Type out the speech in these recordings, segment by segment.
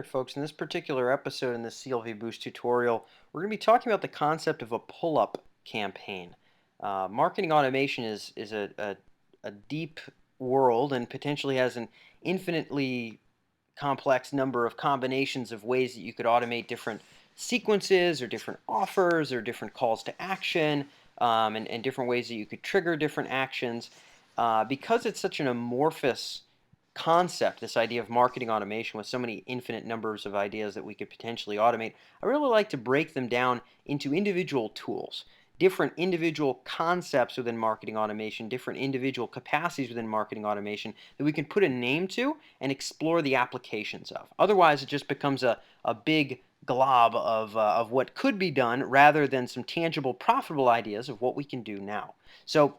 Alright folks, in this particular episode in this CLV Boost tutorial, we're going to be talking about the concept of a pull-up campaign. Marketing automation is a deep world and potentially has an infinitely complex number of combinations of ways that you could automate different sequences or different offers or different calls to action, and different ways that you could trigger different actions. Because it's such an amorphous concept, this idea of marketing automation with so many infinite numbers of ideas that we could potentially automate, I really like to break them down into individual tools, different individual concepts within marketing automation, different individual capacities within marketing automation that we can put a name to and explore the applications of. Otherwise, it just becomes a big glob of what could be done rather than some tangible, profitable ideas of what we can do now. So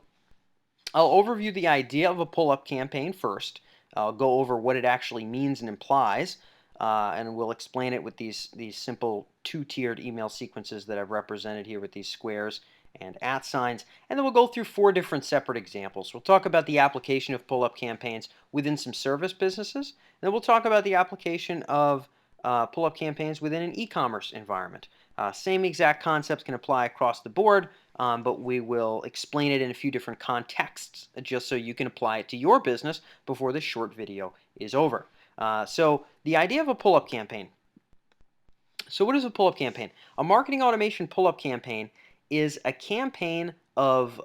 I'll overview the idea of a pull-up campaign first. I'll go over what it actually means and implies, and we'll explain it with these simple two-tiered email sequences that I've represented here with these squares and @ signs. And then we'll go through 4 different separate examples. We'll talk about the application of pull-up campaigns within some service businesses. And then we'll talk about the application of pull-up campaigns within an e-commerce environment. Same exact concepts can apply across the board, but we will explain it in a few different contexts just so you can apply it to your business before this short video is over. So the idea of a pull-up campaign. So what is a pull-up campaign? A marketing automation pull-up campaign is a campaign of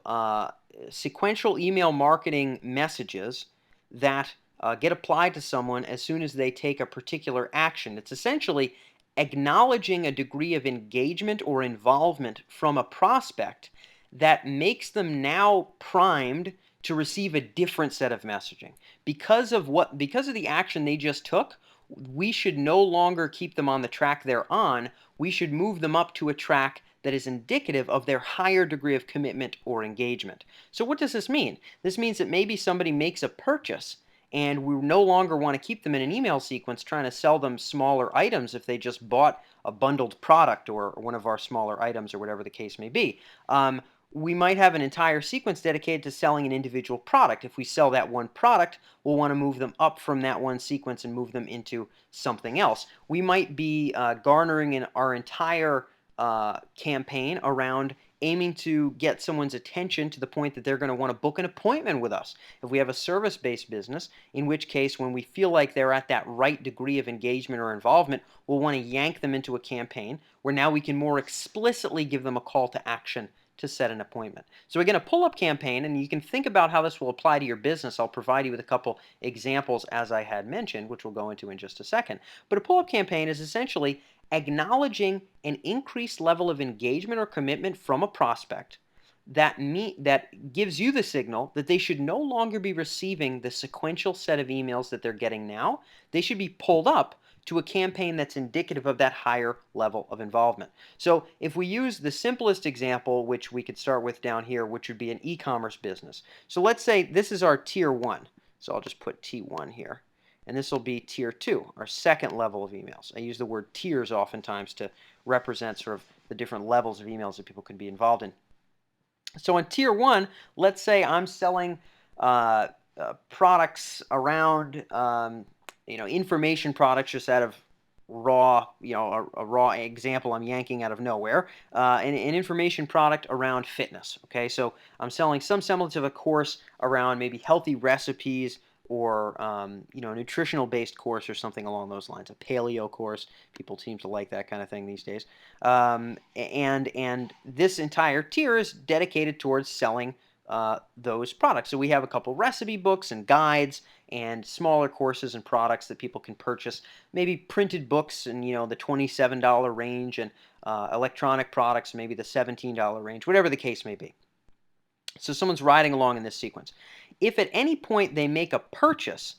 sequential email marketing messages that get applied to someone as soon as they take a particular action. It's essentially acknowledging a degree of engagement or involvement from a prospect that makes them now primed to receive a different set of messaging. Because of the action they just took, we should no longer keep them on the track they're on. We should move them up to a track that is indicative of their higher degree of commitment or engagement. So what does this mean? This means that maybe somebody makes a purchase and we no longer want to keep them in an email sequence trying to sell them smaller items if they just bought a bundled product or one of our smaller items or whatever the case may be. We might have an entire sequence dedicated to selling an individual product. If we sell that one product, we'll want to move them up from that one sequence and move them into something else. We might be garnering our entire campaign around aiming to get someone's attention to the point that they're going to want to book an appointment with us. If we have a service-based business, in which case when we feel like they're at that right degree of engagement or involvement, we'll want to yank them into a campaign where now we can more explicitly give them a call to action to set an appointment. So again, a pull-up campaign, and you can think about how this will apply to your business. I'll provide you with a couple examples as I had mentioned, which we'll go into in just a second. But a pull-up campaign is essentially acknowledging an increased level of engagement or commitment from a prospect that gives you the signal that they should no longer be receiving the sequential set of emails that they're getting now. They should be pulled up to a campaign that's indicative of that higher level of involvement. So if we use the simplest example, which we could start with down here, which would be an e-commerce business. So let's say this is our tier 1. So I'll just put T1 here. And this will be tier 2, our second level of emails. I use the word tiers oftentimes to represent sort of the different levels of emails that people could be involved in. So in tier 1, let's say I'm selling products around information products just out of raw, a raw example I'm yanking out of nowhere, an information product around fitness. Okay, so I'm selling some semblance of a course around maybe healthy recipes or a nutritional-based course or something along those lines, a paleo course. People seem to like that kind of thing these days. And this entire tier is dedicated towards selling those products. So we have a couple recipe books and guides and smaller courses and products that people can purchase, maybe printed books in the $27 range, and electronic products maybe the $17 range, whatever the case may be. So someone's riding along in this sequence. If at any point they make a purchase,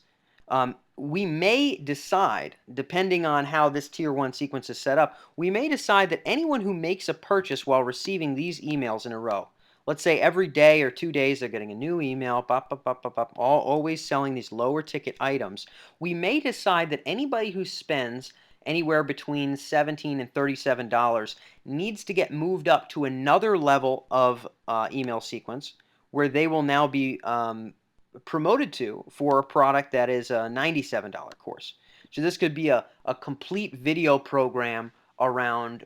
we may decide, depending on how this tier 1 sequence is set up, we may decide that anyone who makes a purchase while receiving these emails in a row, let's say every day or 2 days they're getting a new email, always selling these lower ticket items, we may decide that anybody who spends anywhere between $17 and $37 needs to get moved up to another level of email sequence where they will now be promoted to for a product that is a $97 course. So this could be a complete video program around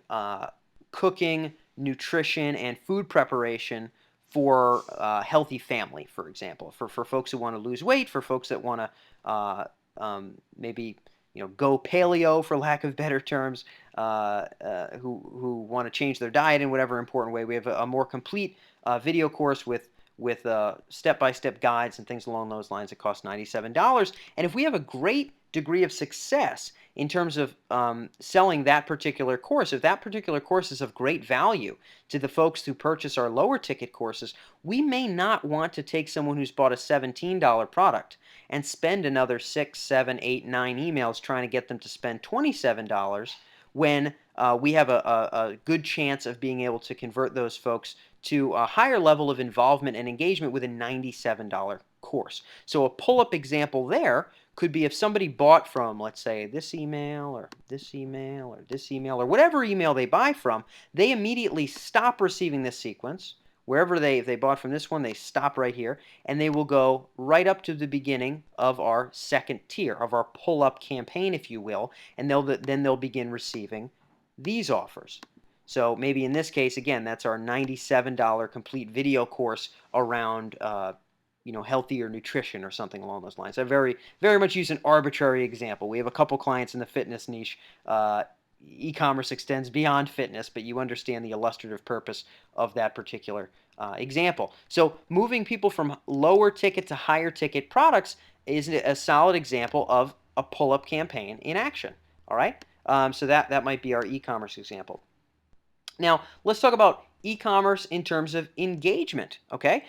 cooking, nutrition, and food preparation for a healthy family, for example, for folks who want to lose weight, for folks that want to maybe go paleo, for lack of better terms, who want to change their diet in whatever important way. We have a more complete video course with step-by-step guides and things along those lines. It costs $97. And if we have a great degree of success in terms of selling that particular course, if that particular course is of great value to the folks who purchase our lower ticket courses, we may not want to take someone who's bought a $17 product and spend another 6, 7, 8, 9 emails trying to get them to spend $27 when we have a good chance of being able to convert those folks to a higher level of involvement and engagement with a $97 course. So a pull-up example there could be if somebody bought from, let's say, this email or this email or this email or whatever email they buy from, they immediately stop receiving this sequence. Wherever if they bought from this one, they stop right here, and they will go right up to the beginning of our second tier, of our pull-up campaign, if you will, and then they'll begin receiving these offers. So maybe in this case, again, that's our $97 complete video course around healthier nutrition or something along those lines. I very much use an arbitrary example. We have a couple clients in the fitness niche. E-commerce extends beyond fitness, but you understand the illustrative purpose of that particular example. So moving people from lower ticket to higher ticket products is a solid example of a pull-up campaign in action. All right, so that might be our e-commerce example. Now let's talk about e-commerce in terms of engagement. Okay.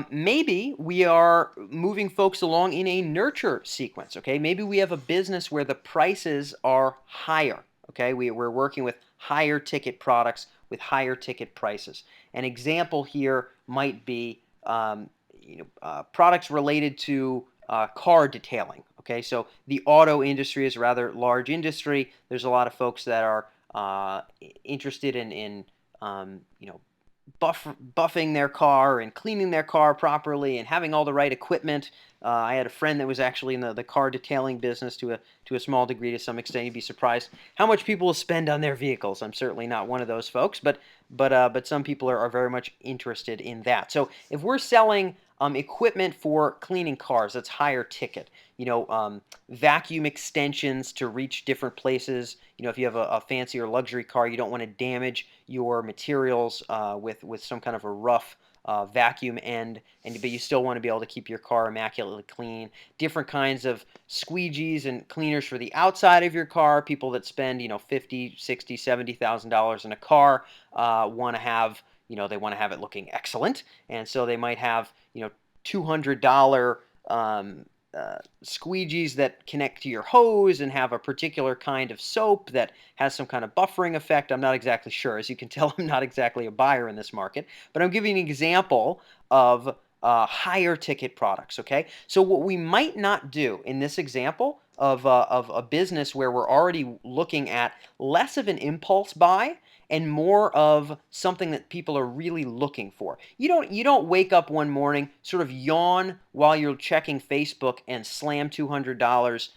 Maybe we are moving folks along in a nurture sequence, okay? Maybe we have a business where the prices are higher, okay? We're working with higher ticket products with higher ticket prices. An example here might be products related to car detailing, okay? So the auto industry is a rather large industry. There's a lot of folks that are interested in buffing their car and cleaning their car properly and having all the right equipment. I had a friend that was actually in the car detailing business to a small degree, to some extent. You'd be surprised how much people will spend on their vehicles. I'm certainly not one of those folks, but some people are very much interested in that. So if we're selling equipment for cleaning cars, that's higher ticket. Vacuum extensions to reach different places. If you have a fancy or luxury car, you don't want to damage your materials with some kind of a rough vacuum end, but you still want to be able to keep your car immaculately clean. Different kinds of squeegees and cleaners for the outside of your car. People that spend $50,000, $60,000, $70,000 in a car want to have they want to have it looking excellent, and so they might have $200 squeegees that connect to your hose and have a particular kind of soap that has some kind of buffering effect. I'm not exactly sure. As you can tell, I'm not exactly a buyer in this market, but I'm giving an example of higher ticket products, okay? So what we might not do in this example of a business where we're already looking at less of an impulse buy and more of something that people are really looking for. You don't wake up one morning, sort of yawn while you're checking Facebook and slam $200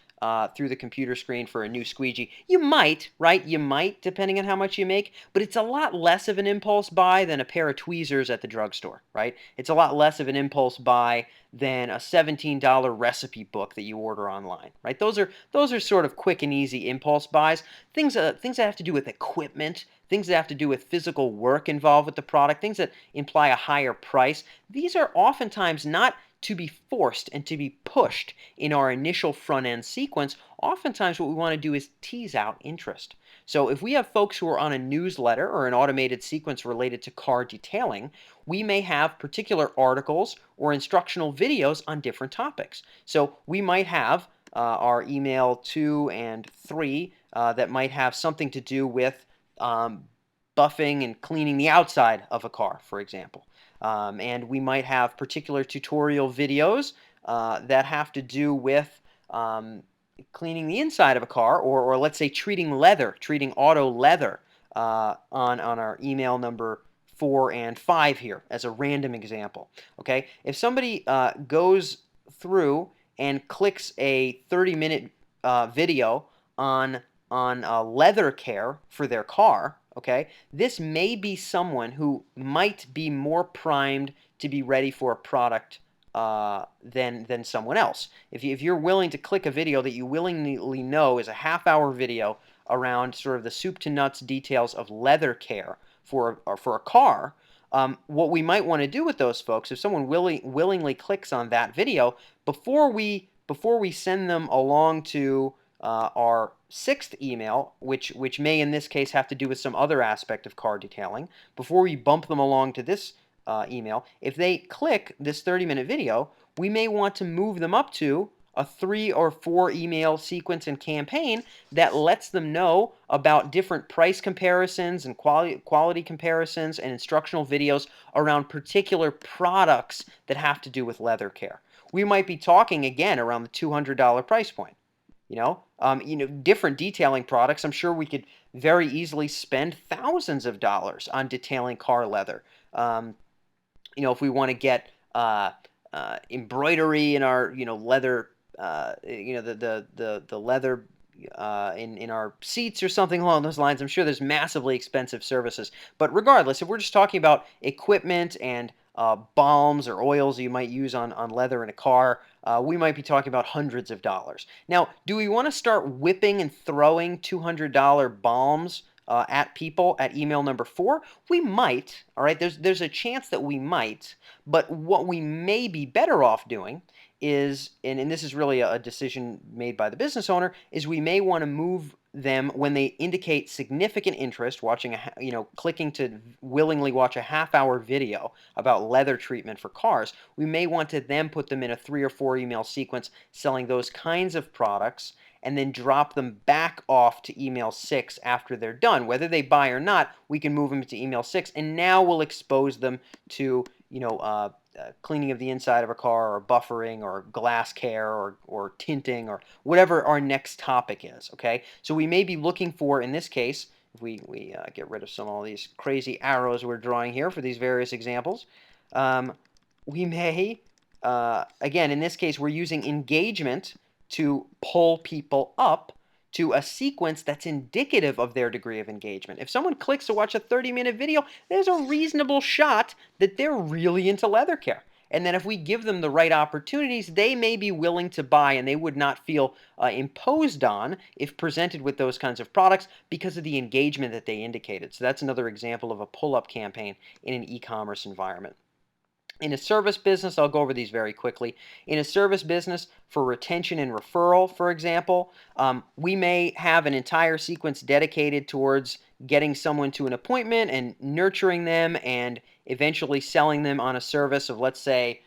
through the computer screen for a new squeegee. You might, right? You might, depending on how much you make, but it's a lot less of an impulse buy than a pair of tweezers at the drugstore, right? It's a lot less of an impulse buy than a $17 recipe book that you order online, right? Those are sort of quick and easy impulse buys. Things that have to do with equipment, things that have to do with physical work involved with the product, things that imply a higher price. These are oftentimes not to be forced and to be pushed in our initial front-end sequence. Oftentimes what we want to do is tease out interest. So if we have folks who are on a newsletter or an automated sequence related to car detailing, we may have particular articles or instructional videos on different topics. So we might have our email 2 and 3 that might have something to do with buffing and cleaning the outside of a car, for example. And we might have particular tutorial videos that have to do with cleaning the inside of a car, or let's say treating auto leather on our email number 4 and 5 here as a random example. Okay, if somebody goes through and clicks a 30-minute video on leather care for their car, okay, this may be someone who might be more primed to be ready for a product than someone else. If you're willing to click a video that you willingly know is a half-hour video around sort of the soup to nuts details of leather care for a car, what we might want to do with those folks, if someone willingly clicks on that video, before we send them along to our sixth email, which may in this case have to do with some other aspect of car detailing, before we bump them along to this email, if they click this 30-minute video, we may want to move them up to a 3 or 4 email sequence and campaign that lets them know about different price comparisons and quality comparisons and instructional videos around particular products that have to do with leather care. We might be talking again around the $200 price point. Different detailing products. I'm sure we could very easily spend thousands of dollars on detailing car leather. If we want to get embroidery in our leather, the leather in our seats or something along those lines. I'm sure there's massively expensive services. But regardless, if we're just talking about equipment and balms or oils you might use on leather in a car, we might be talking about hundreds of dollars. Now, do we want to start whipping and throwing $200 balms at people at email number 4? We might, all right? There's a chance that we might, but what we may be better off doing is, and this is really a decision made by the business owner, is we may want to move them when they indicate significant interest, clicking to willingly watch a half-hour video about leather treatment for cars. We may want to then put them in a 3 or 4 email sequence selling those kinds of products, and then drop them back off to email 6 after they're done. Whether they buy or not, we can move them to email 6, and now we'll expose them to cleaning of the inside of a car, or buffering, or glass care, or tinting, or whatever our next topic is. Okay, so we may be looking for, in this case, if we get rid of some of all these crazy arrows we're drawing here for these various examples, we may, again, in this case, we're using engagement to pull people up to a sequence that's indicative of their degree of engagement. If someone clicks to watch a 30-minute video, there's a reasonable shot that they're really into leather care. And then if we give them the right opportunities, they may be willing to buy, and they would not feel imposed on if presented with those kinds of products because of the engagement that they indicated. So that's another example of a pull-up campaign in an e-commerce environment. In a service business, I'll go over these very quickly. In a service business, for retention and referral, for example, we may have an entire sequence dedicated towards getting someone to an appointment and nurturing them and eventually selling them on a service of, let's say,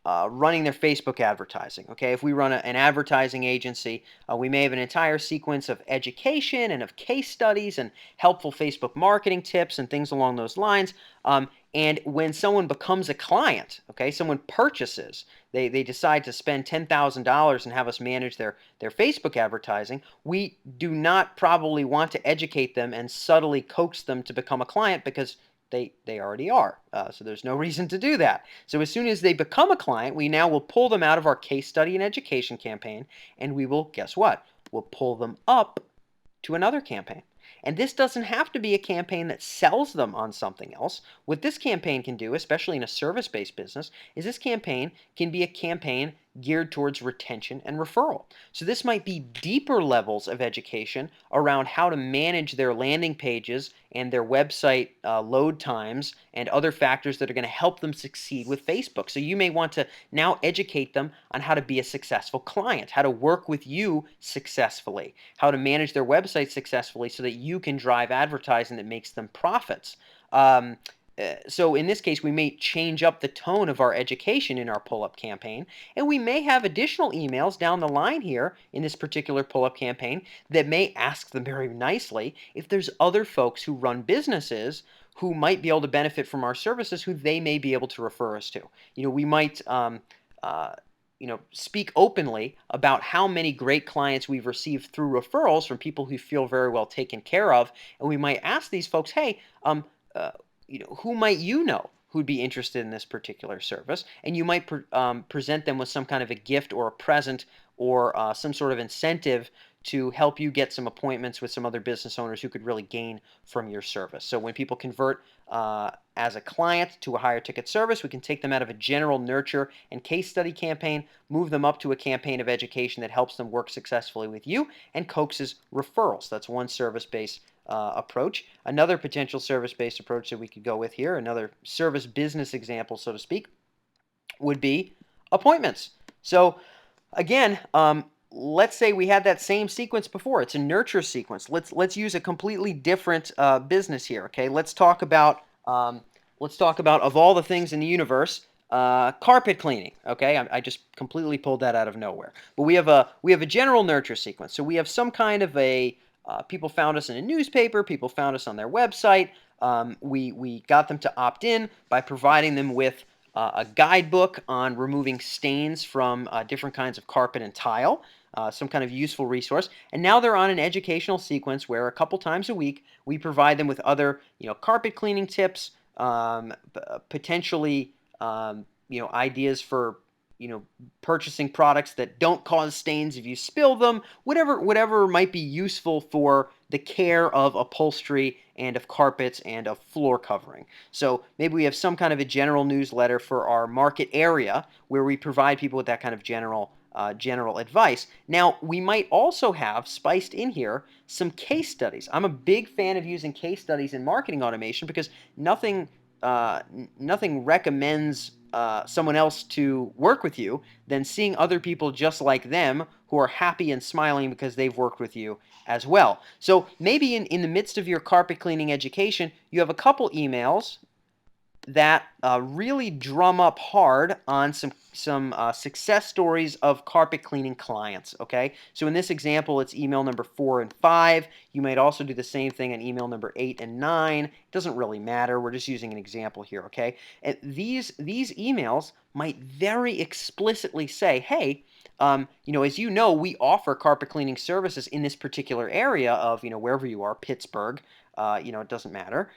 running their Facebook advertising. Okay, if we run an advertising agency, we may have an entire sequence of education and of case studies and helpful Facebook marketing tips and things along those lines. And when someone becomes a client, okay, someone purchases, they decide to spend $10,000 and have us manage their Facebook advertising, we do not probably want to educate them and subtly coax them to become a client because they already are. So there's no reason to do that. So as soon as they become a client, we now will pull them out of our case study and education campaign, and we will, guess what? We'll pull them up to another campaign. And this doesn't have to be a campaign that sells them on something else. What this campaign can do, especially in a service-based business, is this campaign can be a campaign geared towards retention and referral. So this might be deeper levels of education around how to manage their landing pages and their website load times and other factors that are going to help them succeed with Facebook. So you may want to now educate them on how to be a successful client, how to work with you successfully, how to manage their website successfully so that you can drive advertising that makes them profits. So in this case, we may change up the tone of our education in our pull-up campaign, and we may have additional emails down the line here in this particular pull-up campaign that may ask them very nicely if there's other folks who run businesses who might be able to benefit from our services who they may be able to refer us to. We might speak openly about how many great clients we've received through referrals from people who feel very well taken care of, and we might ask these folks, hey, who might you know who'd be interested in this particular service? And you might present them with some kind of a gift or a present or some sort of incentive to help you get some appointments with some other business owners who could really gain from your service. So when people convert as a client to a higher ticket service, we can take them out of a general nurture and case study campaign, move them up to a campaign of education that helps them work successfully with you and coaxes referrals. That's one service-based approach. Another potential service-based approach that we could go with here, another service business example, so to speak, would be appointments. So again, let's say we had that same sequence before. It's a nurture sequence. Let's use a completely different business here. Okay, let's talk about of all the things in the universe, carpet cleaning. Okay, I just completely pulled that out of nowhere. But we have a general nurture sequence. So we have some kind of a people found us in a newspaper. People found us on their website. We got them to opt in by providing them with a guidebook on removing stains from different kinds of carpet and tile, some kind of useful resource. And now they're on an educational sequence where a couple times a week we provide them with other, carpet cleaning tips, potentially, ideas for, purchasing products that don't cause stains if you spill them, whatever might be useful for the care of upholstery and of carpets and of floor covering. So maybe we have some kind of a general newsletter for our market area where we provide people with that kind of general advice. Now, we might also have spiced in here some case studies. I'm a big fan of using case studies in marketing automation because nothing recommends someone else to work with you than seeing other people just like them who are happy and smiling because they've worked with you as well. So maybe in the midst of your carpet cleaning education, you have a couple emails that really drum up hard on some success stories of carpet cleaning clients, okay? So in this example, it's email number 4 and 5. You might also do the same thing on email number 8 and 9. It doesn't really matter. We're just using an example here, okay? And these emails might very explicitly say, hey, as you know, we offer carpet cleaning services in this particular area of, wherever you are, Pittsburgh, it doesn't matter.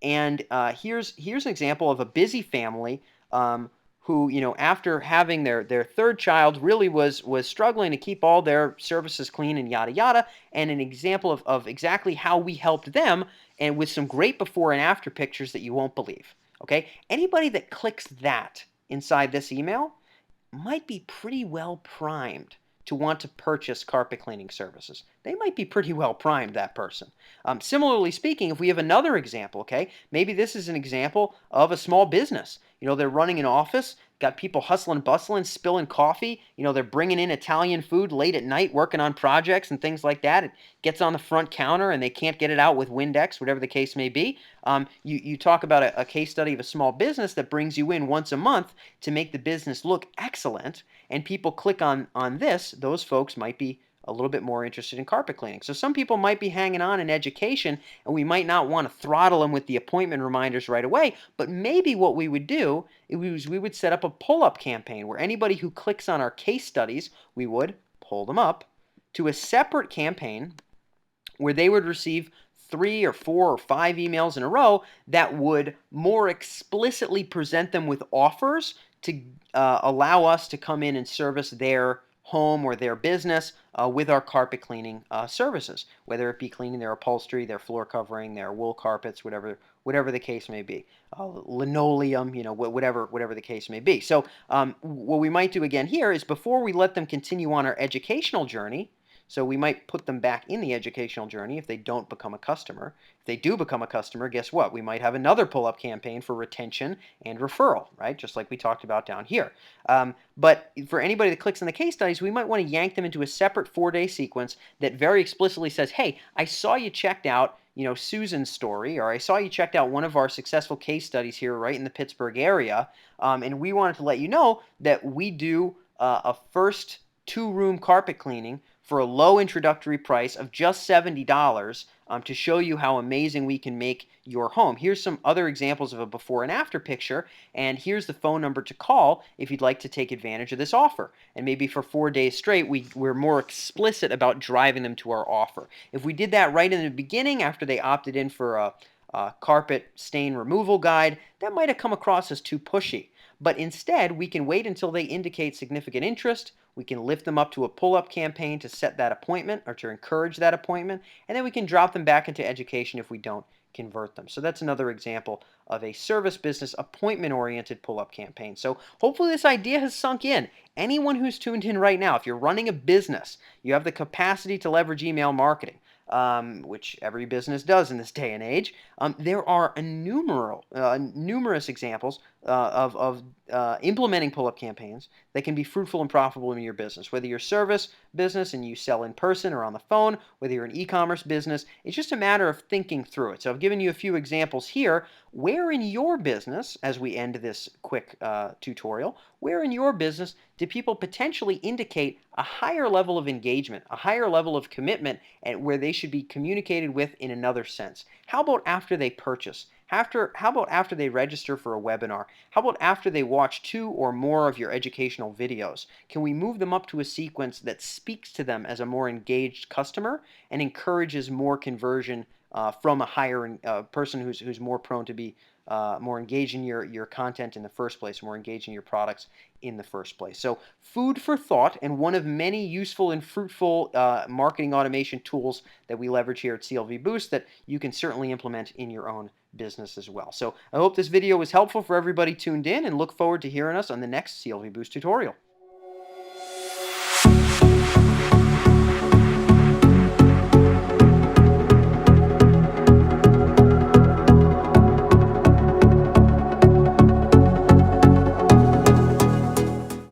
And here's an example of a busy family who, after having their third child, really was struggling to keep all their surfaces clean and yada yada. And an example of exactly how we helped them, and with some great before and after pictures that you won't believe. Okay, anybody that clicks that inside this email might be pretty well primed to want to purchase carpet cleaning services. They might be pretty well primed, that person. Similarly speaking, if we have another example, okay, maybe this is an example of a small business. They're running an office, got people hustling, bustling, spilling coffee. They're bringing in Italian food late at night, working on projects and things like that. It gets on the front counter and they can't get it out with Windex, whatever the case may be. You talk about a case study of a small business that brings you in once a month to make the business look excellent, and people click on this. Those folks might be a little bit more interested in carpet cleaning. So some people might be hanging on in education, and we might not want to throttle them with the appointment reminders right away, but maybe what we would do is we would set up a pull-up campaign where anybody who clicks on our case studies, we would pull them up to a separate campaign where they would receive 3 or 4 or 5 emails in a row that would more explicitly present them with offers to allow us to come in and service their home or their business with our carpet cleaning services, whether it be cleaning their upholstery, their floor covering, their wool carpets, whatever the case may be, linoleum, whatever the case may be. So what we might do again here is, before we let them continue on our educational journey, so we might put them back in the educational journey if they don't become a customer. If they do become a customer, guess what? We might have another pull-up campaign for retention and referral, right? Just like we talked about down here. But for anybody that clicks on the case studies, we might want to yank them into a separate 4-day sequence that very explicitly says, hey, I saw you checked out Susan's story, or I saw you checked out one of our successful case studies here right in the Pittsburgh area, and we wanted to let you know that we do a first 2-room carpet cleaning for a low introductory price of just $70 to show you how amazing we can make your home. Here's some other examples of a before and after picture, and here's the phone number to call if you'd like to take advantage of this offer. And maybe for 4 days straight, we're more explicit about driving them to our offer. If we did that right in the beginning, after they opted in for a carpet stain removal guide, that might have come across as too pushy. but instead we can wait until they indicate significant interest. We can lift them up to a pull-up campaign to set that appointment or to encourage that appointment, and then we can drop them back into education if we don't convert them. So that's another example of a service business appointment-oriented pull-up campaign. So hopefully this idea has sunk in. Anyone who's tuned in right now, if you're running a business, you have the capacity to leverage email marketing, which every business does in this day and age. There are numerous examples of implementing pull-up campaigns that can be fruitful and profitable in your business. Whether you're a service business and you sell in person or on the phone, whether you're an e-commerce business, it's just a matter of thinking through it. So I've given you a few examples here. Where in your business, as we end this quick tutorial, where in your business do people potentially indicate a higher level of engagement, a higher level of commitment, and where they should be communicated with in another sense? How about after they purchase? How about after they register for a webinar? How about after they watch 2 or more of your educational videos? Can we move them up to a sequence that speaks to them as a more engaged customer and encourages more conversion from a higher person who's more prone to be more engaged in your content in the first place, more engaged in your products in the first place? So food for thought, and one of many useful and fruitful marketing automation tools that we leverage here at CLV Boost that you can certainly implement in your own business as well. So I hope this video was helpful for everybody tuned in, and look forward to hearing us on the next CLV Boost tutorial.